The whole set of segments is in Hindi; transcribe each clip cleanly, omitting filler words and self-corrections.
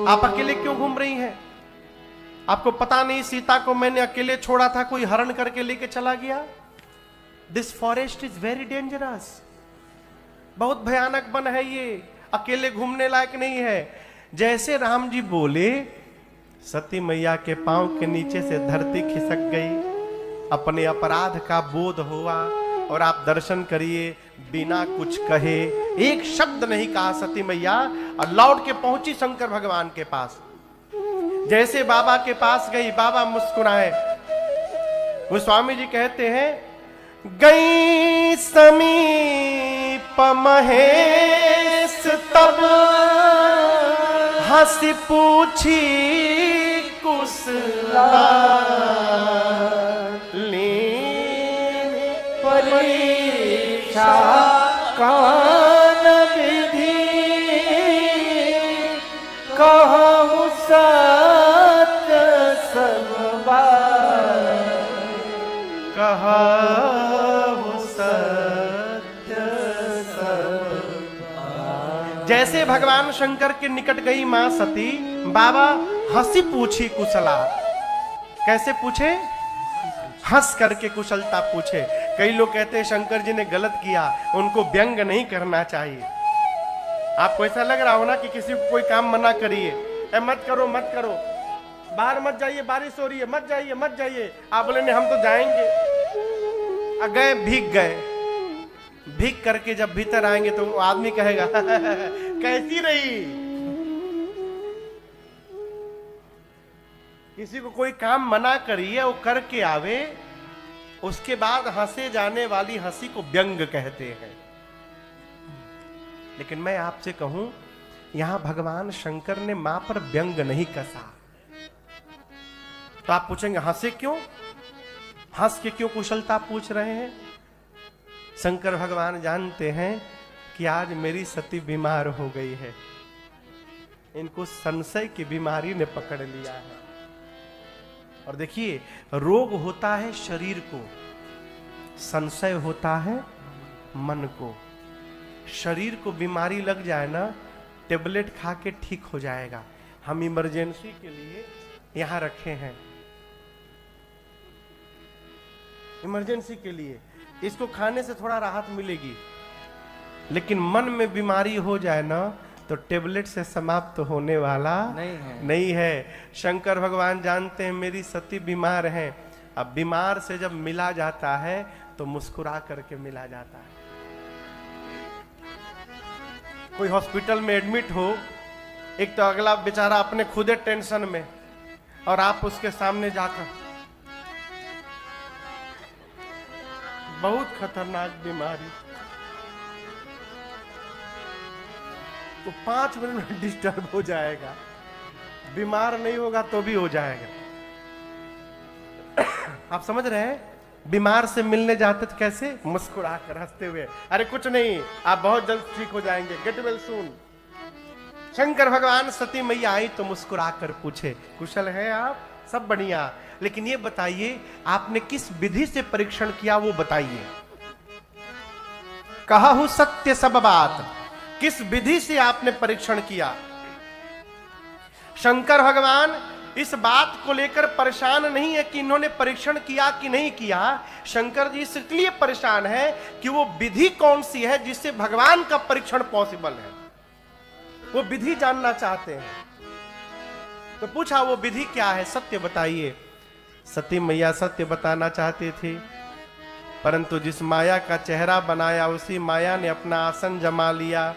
आप अकेले क्यों घूम रही हैं? आपको पता नहीं सीता को मैंने अकेले छोड़ा था, कोई हरण करके लेके चला गया? This forest is very dangerous, बहुत भयानक वन है ये, अकेले घूमने लायक नहीं है। जैसे राम जी बोले, सती मैया के पांव के नीचे से धरती खिसक गई, अपने अपराध का बोध हुआ, और आप दर्शन करिए, बिना कुछ कहे, एक शब्द नहीं कहा सती मैया, और लौट के पहुंची शंकर भगवान के पास। जैसे बाबा के पास गई, बाबा मुस्कुराए। वो स्वामी जी कहते हैं, गई समीप महेश तब हंसी पूछी कुशला, परीक्षा कान विधि कहूँ सत्य संवाद, कहूँ सत्य संवाद। जैसे भगवान शंकर के निकट गई मां सती, बाबा हंसी पूछी कुशला। कैसे पूछे? हंस करके कुशलता पूछे। कई लोग कहते हैं शंकर जी ने गलत किया, उनको व्यंग नहीं करना चाहिए। आपको ऐसा लग रहा हो ना कि किसी को कोई काम मना करिए, मत करो मत करो, बाहर मत जाइए, बारिश हो रही है, मत जाइए मत जाइए। आप बोले नहीं हम तो जाएंगे, गए भीग गए, भीग करके जब भीतर आएंगे तो आदमी कहेगा कैसी रही। किसी को कोई काम मना करिए, वो करके आवे, उसके बाद हंसे जाने वाली हंसी को व्यंग कहते हैं। लेकिन मैं आपसे कहूं, यहां भगवान शंकर ने मां पर व्यंग नहीं कसा। तो आप पूछेंगे हंसे क्यों? हंस के क्यों कुशलता पूछ रहे हैं? शंकर भगवान जानते हैं कि आज मेरी सती बीमार हो गई है, इनको संशय की बीमारी ने पकड़ लिया है। और देखिए, रोग होता है शरीर को, संशय होता है मन को। शरीर को बीमारी लग जाए ना, टेबलेट खा के ठीक हो जाएगा। हम इमरजेंसी के लिए यहां रखे हैं, इमरजेंसी के लिए, इसको खाने से थोड़ा राहत मिलेगी। लेकिन मन में बीमारी हो जाए ना, तो टेबलेट से समाप्त होने वाला नहीं है। शंकर भगवान जानते हैं मेरी सती बीमार है। अब बीमार से जब मिला जाता है तो मुस्कुरा करके मिला जाता है। कोई हॉस्पिटल में एडमिट हो, एक तो अगला बेचारा अपने खुदे टेंशन में, और आप उसके सामने जाकर, बहुत खतरनाक बीमारी, तो 5 मिनट में डिस्टर्ब हो जाएगा। बीमार नहीं होगा तो भी हो जाएगा। आप समझ रहे हैं? बीमार से मिलने जाते थे कैसे? मुस्कुरा कर, हंसते हुए, अरे कुछ नहीं, आप बहुत जल्द ठीक हो जाएंगे, गेट वेल सून। शंकर भगवान सती मैया आई तो मुस्कुरा कर पूछे, कुशल है आप? सब बढ़िया, लेकिन ये बताइए आपने किस विधि से परीक्षण किया, वो बताइए। कहा हूं सत्य सब बात, किस विधि से आपने परीक्षण किया? शंकर भगवान इस बात को लेकर परेशान नहीं है कि इन्होंने परीक्षण किया कि नहीं किया। शंकर जी इसलिए परेशान है कि वो विधि कौन सी है जिससे भगवान का परीक्षण पॉसिबल है, वो विधि जानना चाहते हैं। तो पूछा वो विधि क्या है, सत्य बताइए। सती मैया सत्य बताना चाहते थे, परंतु जिस माया का चेहरा बनाया उसी माया ने अपना आसन जमा लिया,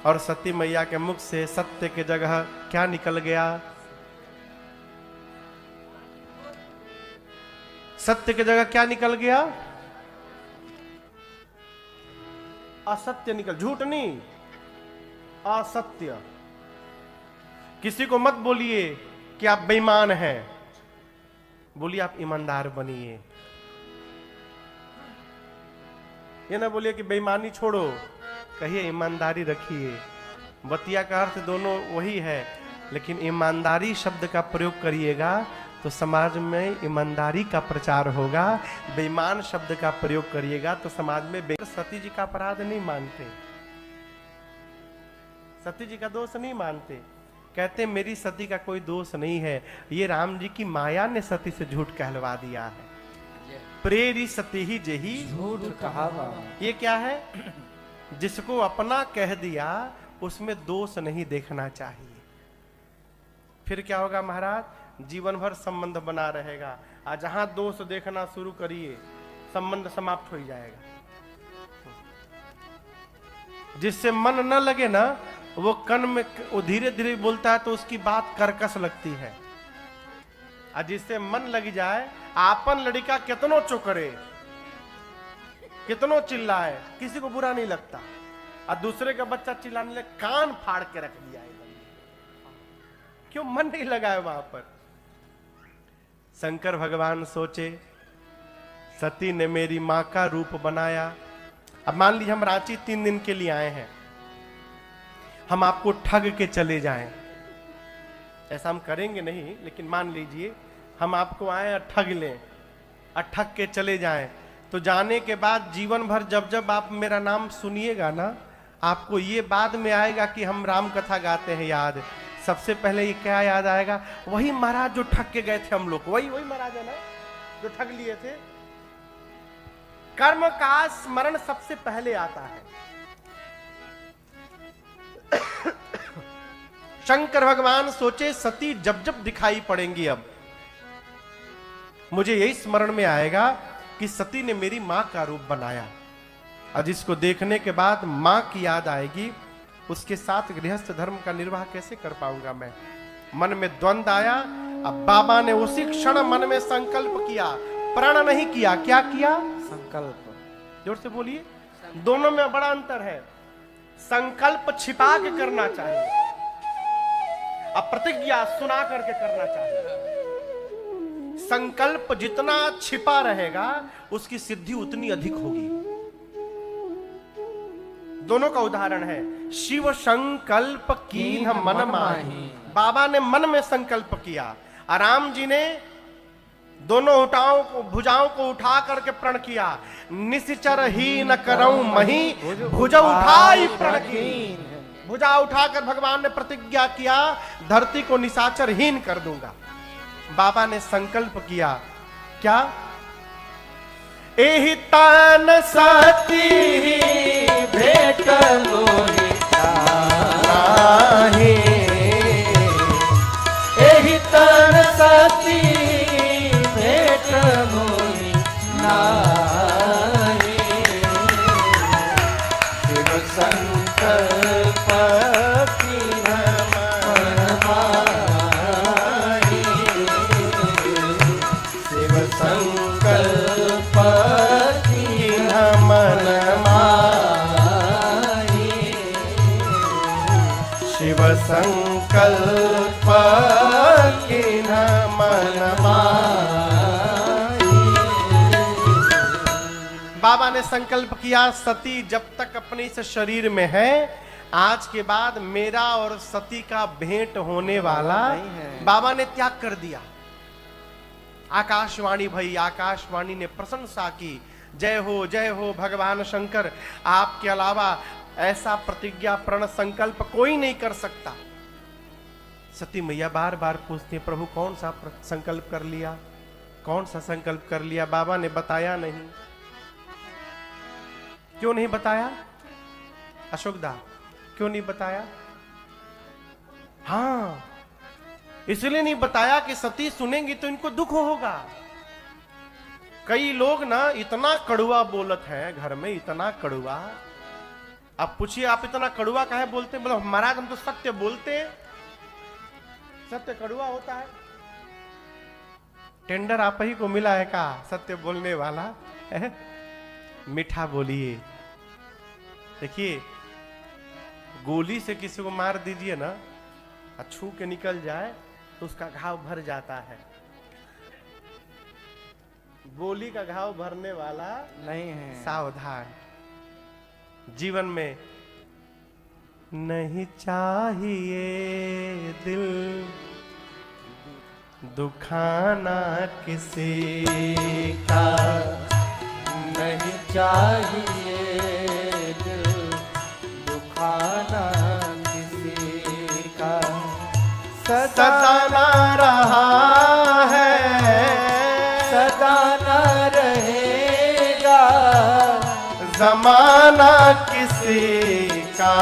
और सती मैया के मुख से सत्य के जगह क्या निकल गया? सत्य की जगह क्या निकल गया? असत्य निकल, झूठ नहीं, असत्य। किसी को मत बोलिए कि आप बेईमान हैं, बोलिए आप ईमानदार बनिए। ये ना बोलिए कि बेईमानी छोड़ो, कहिए ईमानदारी रखिए। बतिया का अर्थ दोनों वही है, लेकिन ईमानदारी शब्द का प्रयोग करिएगा तो समाज में ईमानदारी का प्रचार होगा। बेईमान शब्द का प्रयोग करिएगा तो समाज में सती जी का अपराध नहीं मानते, सती जी का दोष नहीं मानते। कहते मेरी सती का कोई दोष नहीं है, ये राम जी की माया ने सती से झूठ कहलवा दिया है। प्रेरी सती ही जही झूठ कहा। ये क्या है? जिसको अपना कह दिया उसमें दोष नहीं देखना चाहिए। फिर क्या होगा महाराज? जीवन भर संबंध बना रहेगा, और जहां दोष देखना शुरू करिए संबंध समाप्त हो जाएगा। जिससे मन न लगे ना, वो कन में वो धीरे धीरे बोलता है तो उसकी बात कर्कश लगती है, और जिससे मन लग जाए, आपन लड़का कितनो चुकरे कितनो चिल्लाए किसी को बुरा नहीं लगता, और दूसरे का बच्चा चिल्लाने लगे कान फाड़ के रख दिया है। क्यों? मन नहीं लगा है वहां पर। शंकर भगवान सोचे सती ने मेरी मां का रूप बनाया। अब मान लीजिए हम रांची 3 दिन के लिए आए हैं, हम आपको ठग के चले जाएं, ऐसा हम करेंगे नहीं, लेकिन मान लीजिए हम आपको आए और ठग लें और ठग के चले जाएं, तो जाने के बाद जीवन भर जब जब आप मेरा नाम सुनिएगा ना, आपको ये बाद में आएगा कि हम राम कथा गाते हैं याद। सबसे पहले ये क्या याद आएगा? वही महाराज जो ठग के गए थे हम लोग, वही महाराज है ना जो ठग लिए थे। कर्म का स्मरण सबसे पहले आता है। शंकर भगवान सोचे सती जब जब दिखाई पड़ेंगी, अब मुझे यही स्मरण में आएगा कि सती ने मेरी मां का रूप बनाया, और जिसको देखने के बाद मां की याद आएगी, उसके साथ गृहस्थ धर्म का निर्वाह कैसे कर पाऊंगा मैं? मन में द्वंद आया। अब बाबा ने उसी क्षण मन में संकल्प किया, प्रण नहीं किया। क्या किया? संकल्प। जोर से बोलिए। दोनों में बड़ा अंतर है। संकल्प छिपा के करना चाहिए, अब प्रतिज्ञा सुना करके करना चाहिए। संकल्प जितना छिपा रहेगा उसकी सिद्धि उतनी अधिक होगी। दोनों का उदाहरण है। शिव संकल्प कीन्ह मन माही, बाबा ने मन में संकल्प किया, और राम जी ने दोनों भुजाओं को उठा करके प्रण किया। निश्चर ही न करऊं मही, भुजा उठाई प्रण की। भुजा उठाकर भगवान ने प्रतिज्ञा किया, धरती को निशाचरहीन कर दूंगा। बाबा ने संकल्प किया, क्या? एहि तान सती भेट मोहि नाहि, एहि तान सती भेट मोहि नाहि। शिव संकल्प कीन्ह मन माहि, शिव संकल्प कीन्ह मन माहि, शिव संकल्प कीन्ह मन माहि। बाबा ने संकल्प किया, सती जब तक अपने इस शरीर में है, आज के बाद मेरा और सती का भेंट होने वाला नहीं है। बाबा ने त्याग कर दिया। आकाशवाणी भई, आकाशवाणी ने प्रशंसा की, जय हो भगवान शंकर, आपके अलावा ऐसा प्रतिज्ञा प्रण संकल्प कोई नहीं कर सकता। सती मैया बार बार पूछती, प्रभु कौन सा संकल्प कर लिया, कौन सा संकल्प कर लिया? बाबा ने बताया नहीं। क्यों नहीं बताया अशोकदा? क्यों नहीं बताया? हाँ, इसलिए नहीं बताया कि सती सुनेंगी तो इनको दुख होगा। कई लोग ना इतना कड़ुआ बोलत है घर में, इतना कड़ुआ। आप पूछिए, आप इतना कड़ुआ काहे बोलते? बोलो महाराज हम तो सत्य बोलते। सत्य कड़ुआ होता है? टेंडर आप ही को मिला है का सत्य बोलने वाला है? मीठा बोलिए। देखिए, गोली से किसी को मार दीजिए ना, छू के निकल जाए तो उसका घाव भर जाता है। गोली का घाव भरने वाला नहीं है। सावधान। जीवन में नहीं चाहिए दिल दुखाना किसी का, नहीं चाहिए दिल दुखाना किसी का। सदा ना रहा है, सदा न रहेगा। जमाना किसी का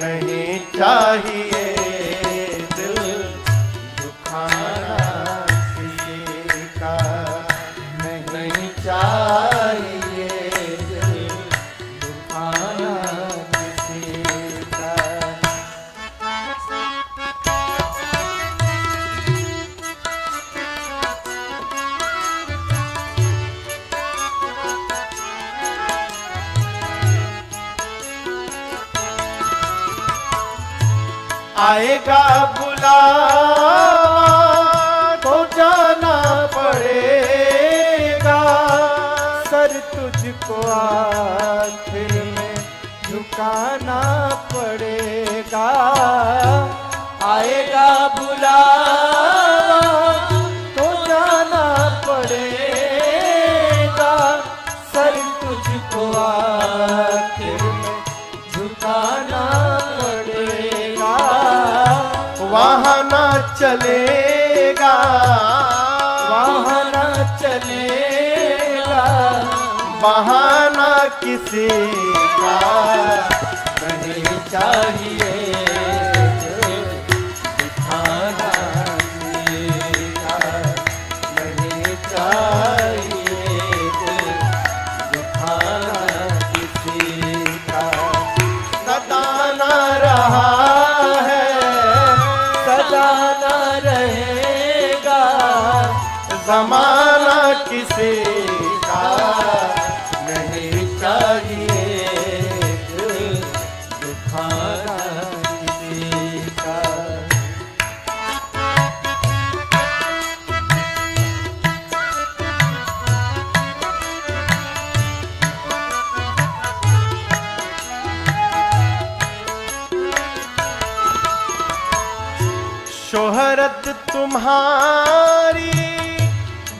नहीं चाहिए, दिल दुखाना किसी का नहीं चाहिए, दिल दुखाना किसी का। आएगा बुलावा तो जाना पड़ेगा, सर तुझको आखिर में झुकाना पड़ेगा। आएगा बुलावा तो जाना पड़ेगा, सर तुझको आखिर में झुकाना पड़ेगा। वहाँ ना चलेगा, वहाँ न चलेगा, बहाना किसी का नहीं चाहिए, दिखाना किसी का नहीं चाहिए, दिखाना किसी का। सदा ना रहा है, सदा न रहेगा, जमाना किसी का नहीं चाहिए, दिखाना किसी का। शोहरत तुम्हारी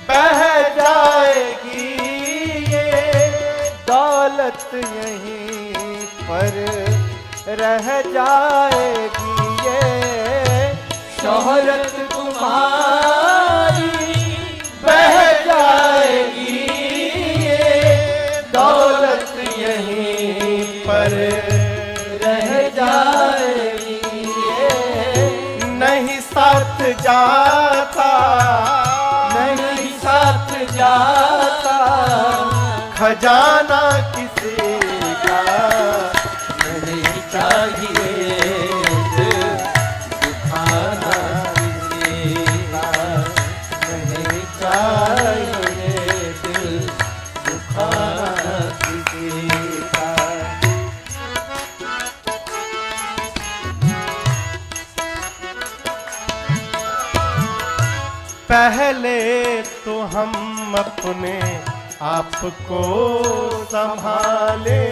बह जाएगी, ये दौलत यहीं पर रह जाएगी, ये शोहरत तुम्हारी बह जाएगी, ये दौलत यहीं पर रह जाएगी, ये नहीं साथ जाता, नहीं साथ जाता, खजाना किसी का नहीं चाहिए, दिखाना किसी का नहीं चाहिए, दिल दुखाना किसी का। पहले तो हम अपने आप को संभाले,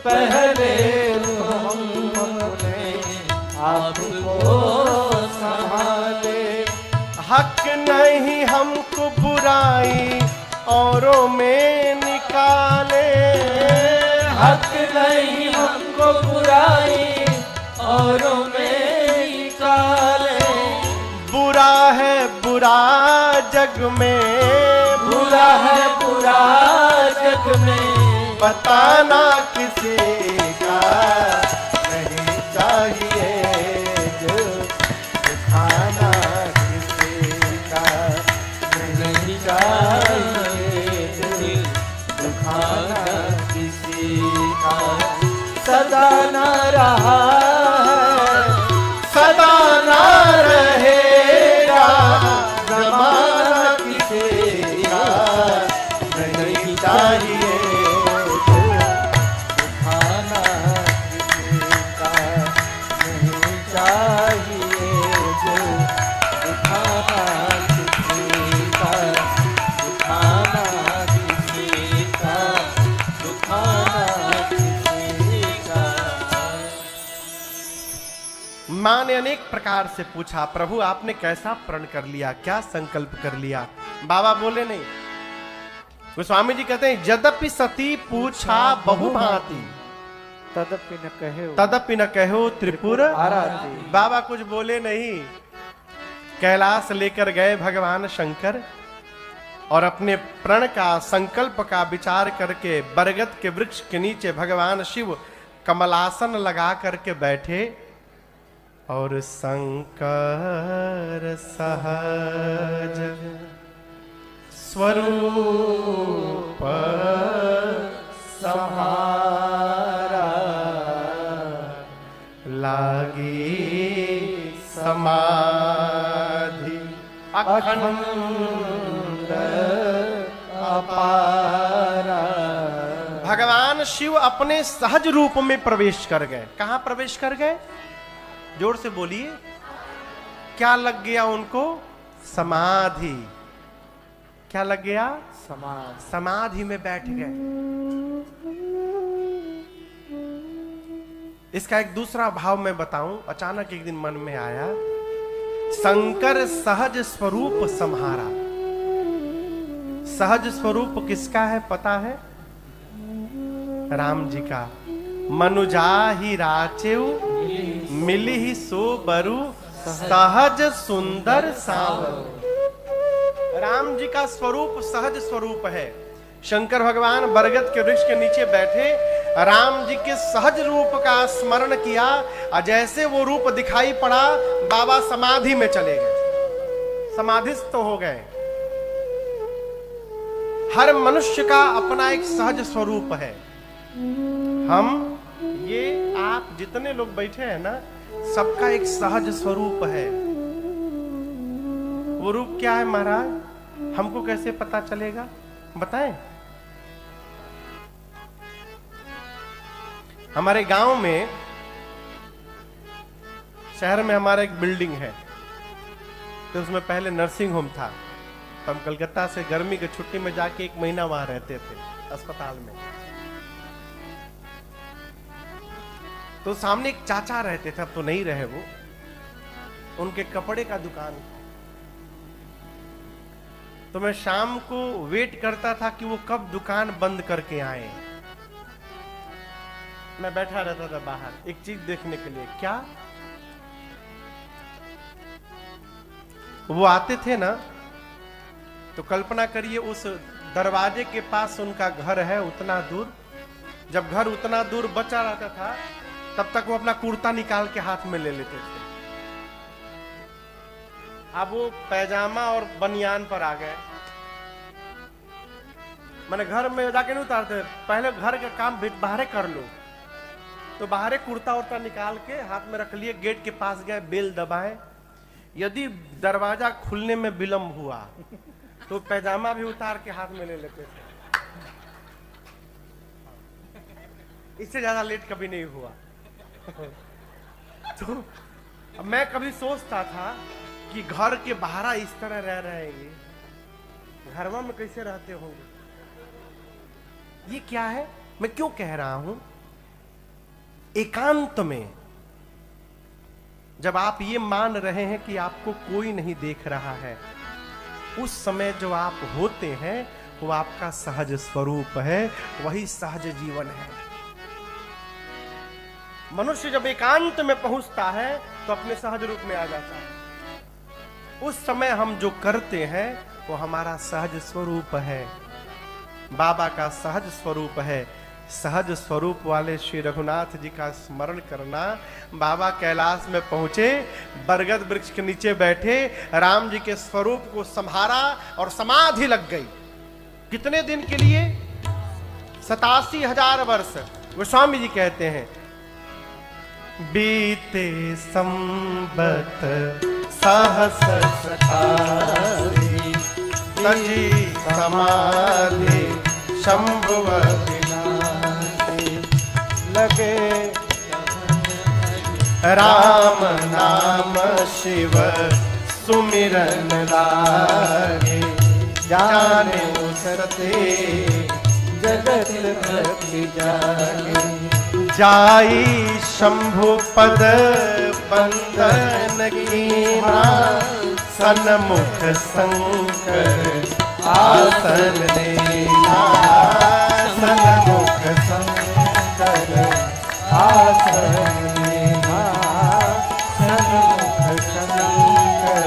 पहले तो हम अपने आप को संभाले, हक नहीं हमको बुराई औरों में निकाले, हक नहीं हमको बुराई औरों में निकाले। बुरा है बुरा जग में, बुरा है बुरा जग में, बताना किसी का नहीं चाहिए, जो दिखाना किसी का नहीं चाहिए, दिल दुखाना किसी का। सदा न रहा है, सदा ना रहेगा, जमाना किसी का नहीं चाहिए, दिखाना किसी का नहीं चाहिए, दिखाना किसी का, दिखाना किसी का, दिखाना किसी का। माँ ने अनेक प्रकार से पूछा, प्रभु आपने कैसा प्रण कर लिया, क्या संकल्प कर लिया? बाबा बोले नहीं। गोस्वामी जी कहते हैं, यद्यपि सती पूछा बहुभांति, तदपि न कहे तदपि न कहो त्रिपुर आराती। बाबा कुछ बोले नहीं। कैलाश लेकर गए भगवान शंकर और अपने प्रण का संकल्प का विचार करके बरगद के वृक्ष के नीचे भगवान शिव कमलासन लगा करके बैठे और शंकर सहज स्वरूप समारा लागी समाधि अखंड अपारा। भगवान शिव अपने सहज रूप में प्रवेश कर गए। कहां प्रवेश कर गए? जोर से बोलिए। क्या लग गया उनको? समाधि। क्या लग गया? समाधि। समाधि में बैठ गए। इसका एक दूसरा भाव मैं बताऊं। अचानक एक दिन मन में आया, शंकर सहज स्वरूप सम्हारा। सहज स्वरूप किसका है पता है? राम जी का। मनुजा ही राचेऊ मिली ही सो बरु सहज सुंदर सावरु। राम जी का स्वरूप सहज स्वरूप है। शंकर भगवान बरगद के वृक्ष के नीचे बैठे, राम जी के सहज रूप का स्मरण किया और जैसे वो रूप दिखाई पड़ा, बाबा समाधि में चले गए, समाधिस्थ हो गए। हर मनुष्य का अपना एक सहज स्वरूप है। हम ये आप जितने लोग बैठे हैं ना, सबका एक सहज स्वरूप है। वो रूप क्या है महाराज? हमको कैसे पता चलेगा बताएं? हमारे गांव में, शहर में हमारा एक बिल्डिंग है, तो उसमें पहले नर्सिंग होम था। तो हम कलकत्ता से गर्मी की छुट्टी में जाके 1 महीना वहां रहते थे अस्पताल में। तो सामने एक चाचा रहते थे, अब तो नहीं रहे वो। उनके कपड़े का दुकान था। तो मैं शाम को वेट करता था कि वो कब दुकान बंद करके आए। मैं बैठा रहता था बाहर एक चीज देखने के लिए। क्या? वो आते थे ना, तो कल्पना करिए उस दरवाजे के पास उनका घर है, उतना दूर। जब घर उतना दूर बचा रहता था, तब तक वो अपना कुर्ता निकाल के हाथ में ले लेते थे। अब वो पैजामा और बनियान पर आ गए। मैंने घर में जाके नहीं उतारते, पहले घर का काम बाहर कर लो। तो बाहर कुर्ता उर्ता निकाल के हाथ में रख लिए, गेट के पास गए, बेल दबाए। यदि दरवाजा खुलने में विलंब हुआ तो पैजामा भी उतार के हाथ में ले लेते थे। इससे ज्यादा लेट कभी नहीं हुआ। तो अब मैं कभी सोचता था कि घर के बाहर इस तरह रह रहे हैं, घरवा में कैसे रहते होंगे। ये क्या है? मैं क्यों कह रहा हूं? एकांत में जब आप ये मान रहे हैं कि आपको कोई नहीं देख रहा है, उस समय जो आप होते हैं वो आपका सहज स्वरूप है, वही सहज जीवन है। मनुष्य जब एकांत में पहुंचता है तो अपने सहज रूप में आ जाता है। उस समय हम जो करते हैं वो हमारा सहज स्वरूप है, बाबा का सहज स्वरूप है। सहज स्वरूप वाले श्री रघुनाथ जी का स्मरण करना। बाबा कैलाश में पहुंचे, बरगद वृक्ष के नीचे बैठे, राम जी के स्वरूप को संभारा और समाधि लग गई। कितने दिन के लिए? 87,000 वर्ष। गोस्वामी जी कहते हैं, बीते संबत सहस सठारी, तजी समाधि शंभुव लगे राम नाम शिव सुमिरन लागे, जाने उसते जगत प्रति जागे। जाई शंभु पद बंधन कीना, सन्मुख शंकर आसन देना, सन्मुख शंकर आसन दीना सन्मुख शंकर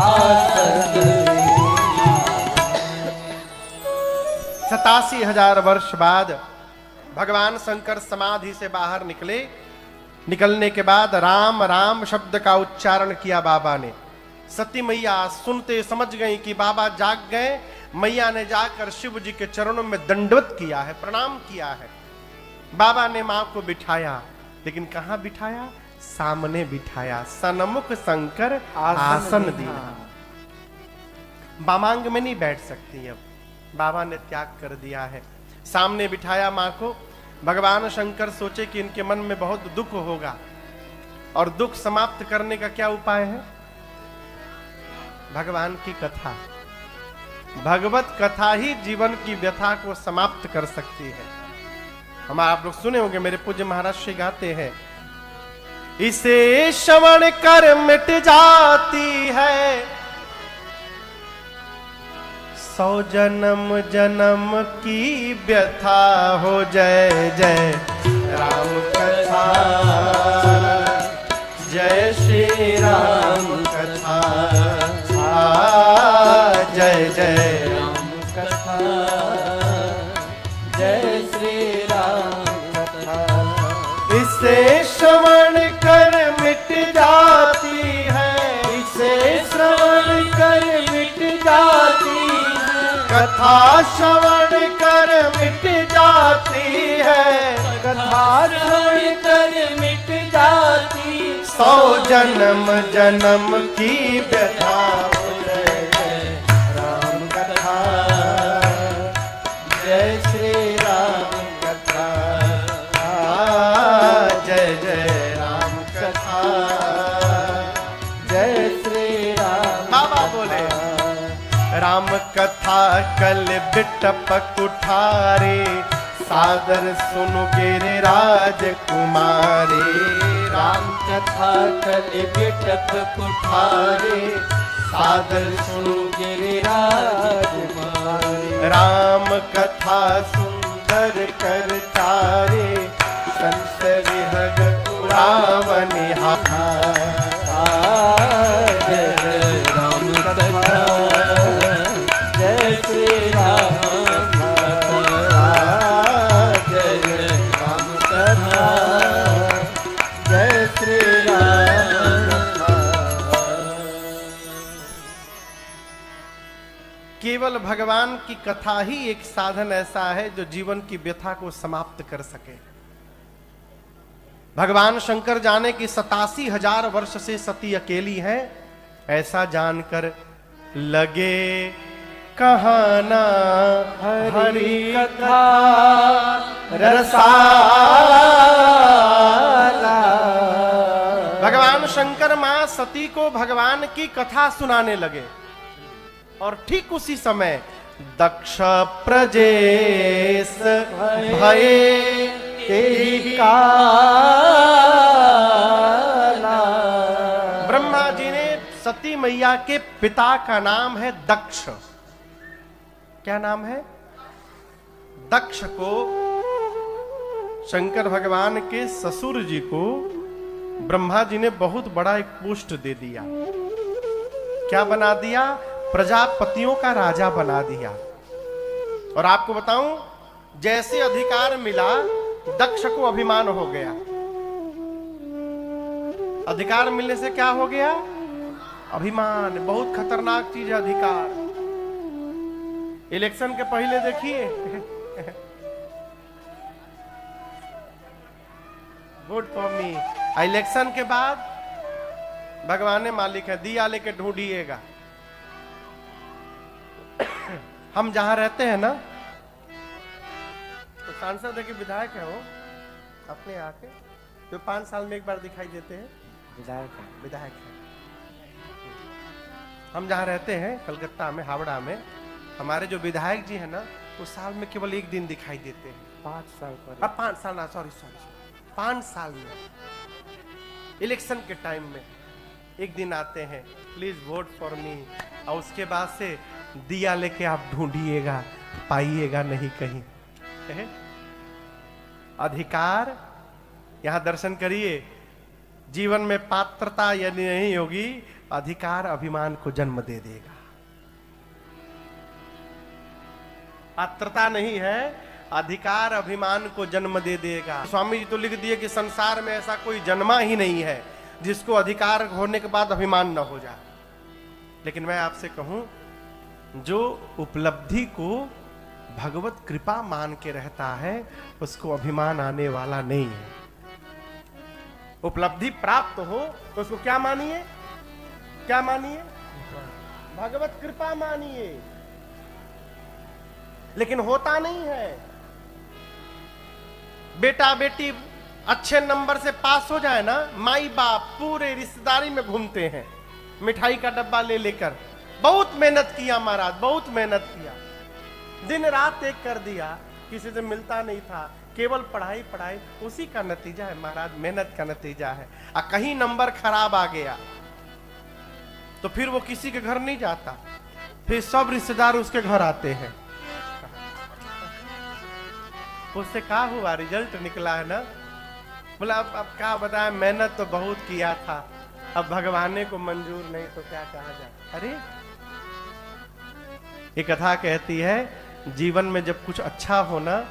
आसन दीना। 87,000 वर्ष बाद भगवान शंकर समाधि से बाहर निकले। निकलने के बाद राम राम शब्द का उच्चारण किया बाबा ने। सती मैया सुनते समझ गई कि बाबा जाग गए। मैया ने जाकर शिव जी के चरणों में दंडवत किया है, प्रणाम किया है। बाबा ने मां को बिठाया, लेकिन कहां बिठाया? सामने बिठाया। सन्मुख शंकर आसन दीना। बामांग में नहीं बैठ सकती अब, बाबा ने त्याग कर दिया है। सामने बिठाया मां को। भगवान शंकर सोचे कि इनके मन में बहुत दुख होगा, और दुख समाप्त करने का क्या उपाय है? भगवान की कथा, भगवत कथा ही जीवन की व्यथा को समाप्त कर सकती है। हम आप लोग सुने होंगे, मेरे पूज्य महाराज श्री गाते हैं, इसे श्रवण कर मिट जाती है 100 जन्म जन्म की व्यथा हो। जय जय राम कथा, जय श्री राम कथा, जय जय राम कथा, जय श्री राम कथा। इसे श्रवण कर मिट जाती है, इसे श्रवण कर मिट जाती है, कथा श्रवण कर मिट जाती है, कथा श्रवण कर मिट जाती। 100 जन्म जन्म की व्यथा हो। जय जय राम कथा, जय श्री राम कथा, जय जय राम कथा, जय श्री राम। बाबा बोले राम कथा कल बिटप कुठारे, सादर सुनु गिरिराज कुमारे। राम कथा कल बिटप कुठारे, सादर सुनु गिरिराज कुमारे। राम कथा सुंदर कर तारे, संत विहग पुरावनि जय जय राम कथा, जय श्री राम कथा, जय जय राम कथा, जय श्री राम कथा। केवल भगवान की कथा ही एक साधन ऐसा है जो जीवन की व्यथा को समाप्त कर सके। भगवान शंकर जाने की 87,000 वर्ष से सती अकेली है, ऐसा जानकर लगे कहाना हरि कथा रसाला। भगवान शंकर मां सती को भगवान की कथा सुनाने लगे, और ठीक उसी समय दक्ष प्रजेश भये तेहि काला। ब्रह्मा जी ने सती मैया के पिता का नाम है दक्ष। क्या नाम है? दक्ष को शंकर भगवान के ससुर जी को ब्रह्मा जी ने बहुत बड़ा एक पोस्ट दे दिया। क्या बना दिया? प्रजापतियों का राजा बना दिया। और आपको बताऊं, जैसे अधिकार मिला दक्ष को अभिमान हो गया। अधिकार मिलने से क्या हो गया? अभिमान। बहुत खतरनाक चीज है अधिकार। इलेक्शन के पहले देखिए वोट फॉर मी, इलेक्शन के बाद भगवान ने मालिक है, दिया लेके ढूंढिएगा। हम जहां रहते हैं ना, तो सांसद है कि विधायक है वो अपने आके जो 5 साल में एक बार दिखाई देते हैं, विधायक है। हम जहां रहते हैं कलकत्ता में, हावड़ा में, हमारे जो विधायक जी हैं ना, वो साल में केवल 1 दिन दिखाई देते हैं। 5 साल पर। अब 5 साल ना, सॉरी 5 साल में इलेक्शन के टाइम में 1 दिन आते हैं, प्लीज वोट फॉर मी, और उसके बाद से दिया लेके आप ढूंढिएगा, पाइएगा नहीं कहीं। अधिकार यहां दर्शन करिए। जीवन में पात्रता यदि नहीं होगी, अधिकार अभिमान को जन्म दे देगा। पात्रता नहीं है, अधिकार अभिमान को जन्म दे देगा। स्वामी जी तो लिख दिए कि संसार में ऐसा कोई जन्मा ही नहीं है जिसको अधिकार होने के बाद अभिमान न हो जाए। लेकिन मैं आपसे कहूं, जो उपलब्धि को भगवत कृपा मान के रहता है उसको अभिमान आने वाला नहीं है। उपलब्धि प्राप्त हो तो उसको क्या मानिए, क्या मानिए? भगवत कृपा मानिए। लेकिन होता नहीं है। बेटा बेटी अच्छे नंबर से पास हो जाए ना, माई बाप पूरे रिश्तेदारी में घूमते हैं मिठाई का डब्बा ले लेकर। बहुत मेहनत किया महाराज, बहुत मेहनत किया, दिन रात एक कर दिया, किसी से मिलता नहीं था, केवल पढ़ाई पढ़ाई, उसी का नतीजा है महाराज, मेहनत का नतीजा है। कहीं नंबर खराब आ गया तो फिर वो किसी के घर नहीं जाता, फिर सब रिश्तेदार उसके घर आते हैं। उससे क्या हुआ, रिजल्ट निकला है ना, बोला अब क्या बताया, मेहनत तो बहुत किया था, अब भगवान को मंजूर नहीं तो क्या कहा जाए। अरे ये कथा कहती है, जीवन में जब कुछ अच्छा होना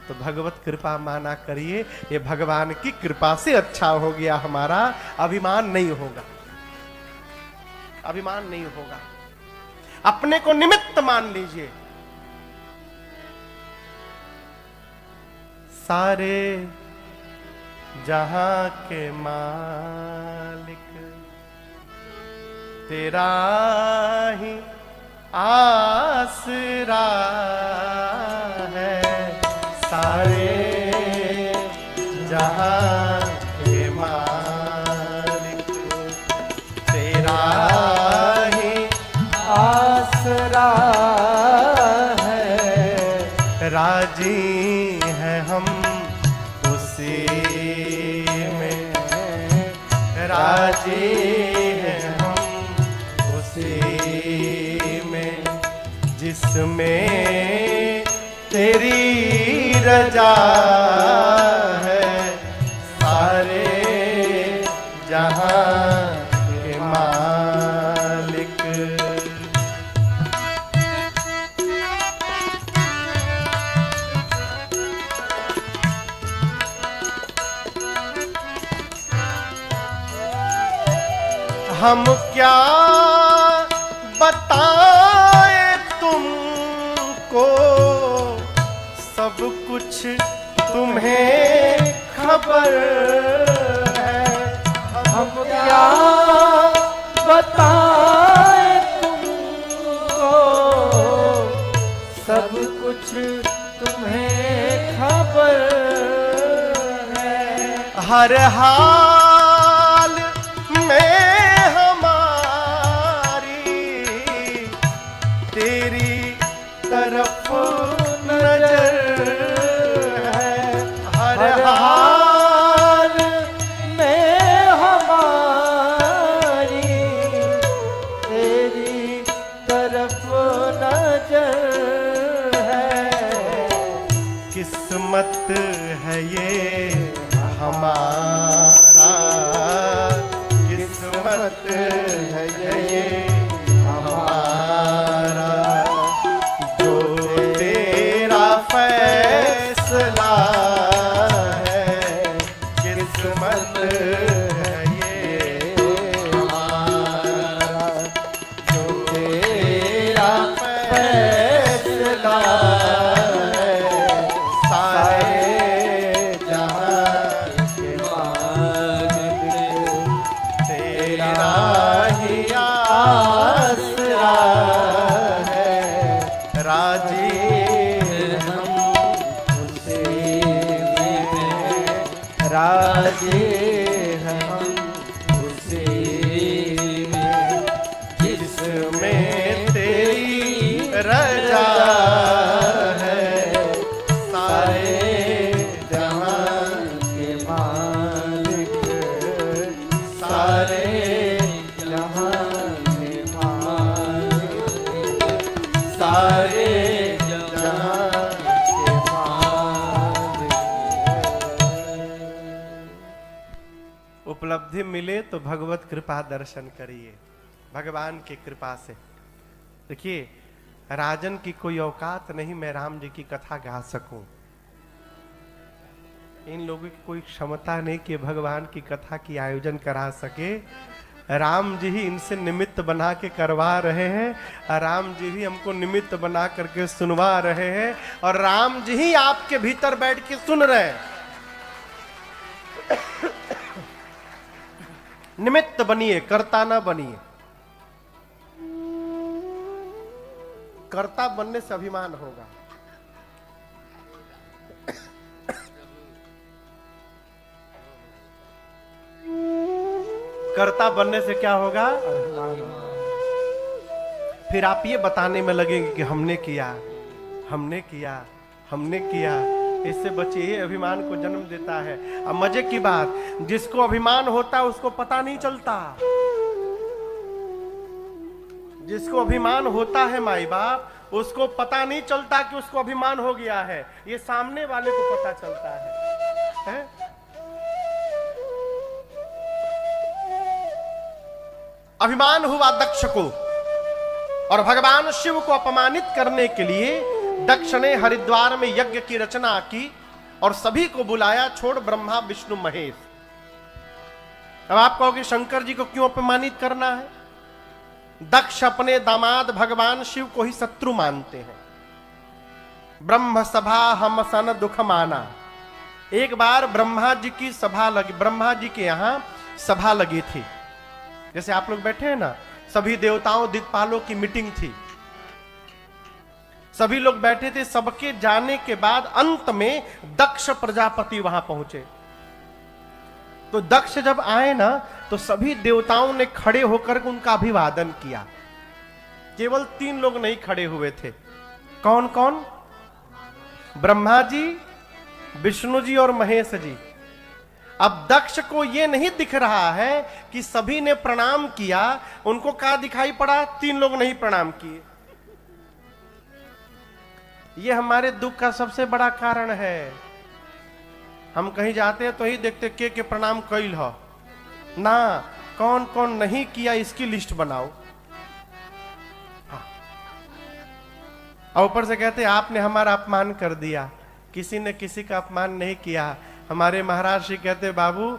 तो भगवत कृपा माना करिए। ये भगवान की कृपा से अच्छा हो गया हमारा, अभिमान नहीं होगा, अभिमान नहीं होगा। अपने को निमित्त मान लीजिए। सारे जहां के मालिक तेरा ही आसरा है, सारे जहां के मालिक तेरा ही आसरा है, राजी है हम उसी में, राजी है हम उसी में, जिसमें तेरी रजा है, सारे जहां के मालिक। हम क्या बताएं तुमको, सब कुछ तुम्हें खबर है। हम क्या बताएं तुमको, सब कुछ तुम्हें खबर है। हर हाल में तेरी तरफ नजर है, हर हाल में हमारी तेरी तरफ नजर है। किस्मत है ये हमारा, किस्मत है ये हमारा, जो तेरा फैसला है, किस्मत है ये हमारा, जो तेरा फैसला है, सारे जहां के मालिक तेरा ही आसरा है, राजी हम उसी में, राजी हम उसी में, जिसमें तेरी रजा है, सारे जहां के मालिक, सारे जहां के बुद्धि मिले तो भगवत कृपा दर्शन करिए, भगवान की कृपा से। देखिए, राजन की कोई औकात नहीं मैं राम जी की कथा गा सकूं, इन लोगों की कोई क्षमता नहीं कि भगवान की कथा की आयोजन करा सके। राम जी ही इनसे निमित्त बना के करवा रहे हैं, और राम जी ही हमको निमित्त बना करके सुनवा रहे हैं, और राम जी ही आपके भीतर बैठ के सुन रहे हैं। निमित्त बनिए, कर्ता ना बनिए। कर्ता बनने से अभिमान होगा। कर्ता बनने से क्या होगा? फिर आप ये बताने में लगेंगे कि हमने किया, हमने किया, हमने किया। इससे बचिए, ये अभिमान को जन्म देता है। अब मजे की बात, जिसको अभिमान होता है उसको पता नहीं चलता। जिसको अभिमान होता है माई बाप, उसको पता नहीं चलता कि उसको अभिमान हो गया है। ये सामने वाले को पता चलता है? अभिमान हुआ दक्ष को, और भगवान शिव को अपमानित करने के लिए दक्ष ने हरिद्वार में यज्ञ की रचना की और सभी को बुलाया, छोड़ ब्रह्मा विष्णु महेश। अब आप कहोगे शंकर जी को क्यों अपमानित करना है? दक्ष अपने दामाद भगवान शिव को ही शत्रु मानते हैं। ब्रह्म सभा हम सन दुख माना। एक बार ब्रह्मा जी की सभा लगी, ब्रह्मा जी के यहां सभा लगी थी। जैसे आप लोग बैठे हैं ना, सभी देवताओं दिक्पालों की मीटिंग थी, सभी लोग बैठे थे। सबके जाने के बाद अंत में दक्ष प्रजापति वहां पहुंचे। तो दक्ष जब आए ना, तो सभी देवताओं ने खड़े होकर उनका अभिवादन किया। केवल 3 लोग नहीं खड़े हुए थे। कौन कौन? ब्रह्मा जी, विष्णु जी और महेश जी। अब दक्ष को यह नहीं दिख रहा है कि सभी ने प्रणाम किया। उनको क्या दिखाई पड़ा? 3 लोग नहीं प्रणाम किए। यह हमारे दुख का सबसे बड़ा कारण है। हम कहीं जाते हैं तो ही देखते के प्रणाम कैल हो ना, कौन कौन नहीं किया इसकी लिस्ट बनाओ। हाँ। और ऊपर से कहते आपने हमारा अपमान कर दिया। किसी ने किसी का अपमान नहीं किया। हमारे महाराज जी कहते बाबू